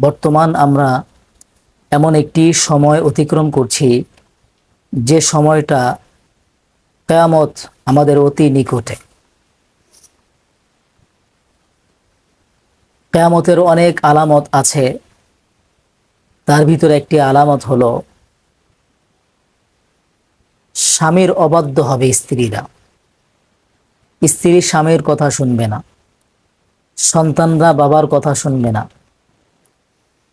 বর্তমান আমরা এমন একটি সময় অতিক্রম করছি যে সময়টা কিয়ামত আমাদের অতি নিকটে। কিয়ামতের অনেক আলামত আছে, তার ভিতরে একটি আলামত হলো স্বামীর অবাধ্য হবে স্ত্রীরা। স্ত্রী স্বামীর কথা শুনবে না, সন্তানরা বাবার কথা শুনবে না,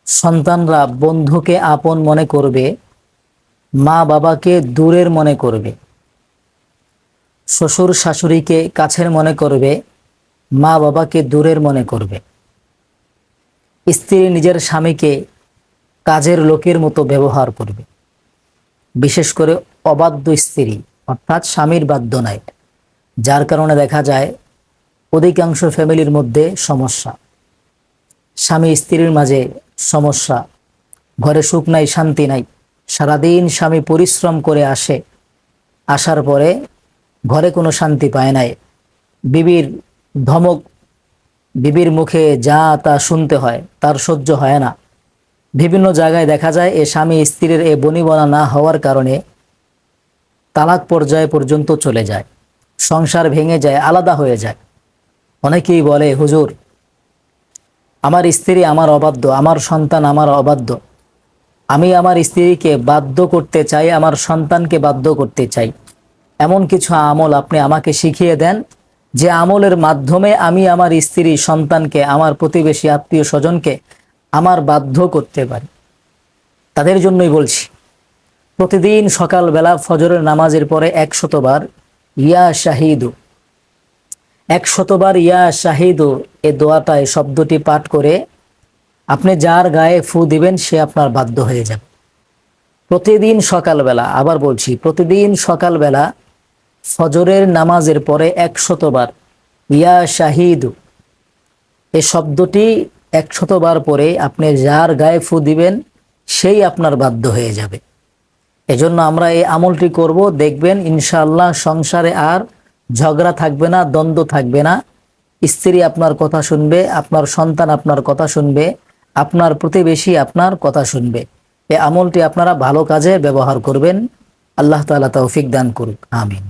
সন্তানরা বন্ধুকে আপন মনে করবে, মা বাবাকে দূরের মনে করবে, শ্বশুর শাশুড়িকে কাছের মনে করবে, মা বাবাকে দূরের মনে করবে। স্ত্রী নিজের স্বামীকে কাজের লোকের মতো ব্যবহার করবে, বিশেষ করে অবাধ্য স্ত্রী অর্থাৎ স্বামীর বাধ্য নাই, যার কারণে দেখা যায় অধিকাংশ ফ্যামিলির মধ্যে সমস্যা, স্বামী স্ত্রীর মাঝে সমস্যা, ঘরে সুখ নাই, শান্তি নাই। সারাদিন স্বামী পরিশ্রম করে আসে, আসার পরে ঘরে কোনো শান্তি পায় নাই, বিবির ধমক, বিবির মুখে যা তা শুনতে হয়, তার সহ্য হয় না। বিভিন্ন জায়গায় দেখা যায় এ স্বামী স্ত্রীর এ বনিবনা না হওয়ার কারণে তালাক পর্যায়ে পর্যন্ত চলে যায়, সংসার ভেঙে যায়, আলাদা হয়ে যায়। অনেকেই বলে, হুজুর আমার স্ত্রী আমার অবাধ্য, আমার সন্তান আমার অবাধ্য, আমি আমার স্ত্রীকে বাধ্য করতে চাই, আমার সন্তানকে বাধ্য করতে চাই। এমন কিছু আমল আপনি আমাকে শিখিয়ে দেন যে আমলের মাধ্যমে আমি আমার স্ত্রী, সন্তানকে, আমার প্রতিবেশী, আত্মীয় স্বজনকে আমার বাধ্য করতে পারি। তাদের জন্যই বলছি, প্রতিদিন সকালবেলা ফজরের নামাজের পরে 100 বার ইয়া শাহিদু, 100 বার ইয়া শাহিদু এ দোয়াটা, এই শব্দটি পাঠ করে আপনি যার গায়ে ফু দিবেন সে আপনার বাধ্য হয়ে যাবে। প্রতিদিন সকালবেলা, আবার বলছি, প্রতিদিন সকালবেলা ফজরের নামাজের পরে 100 বার ইয়া শাহিদু এই শব্দটি 100 বার পরে আপনি যার গায়ে ফু দিবেন সেই আপনার বাধ্য হয়ে যাবে। এজন্য আমরা এই আমলটি করব, দেখবেন ইনশাআল্লাহ সংসারে আর ঝগড়া থাকবে না, দ্বন্দ্ব থাকবে না। স্ত্রী আপনার কথা শুনবে, আপনার সন্তান আপনার কথা শুনবে, আপনার প্রতিবেশী আপনার কথা শুনবে। এই আমলটি আপনারা ভালো কাজে ব্যবহার করবেন। আল্লাহ তাআলা তৌফিক দান করুক, আমিন।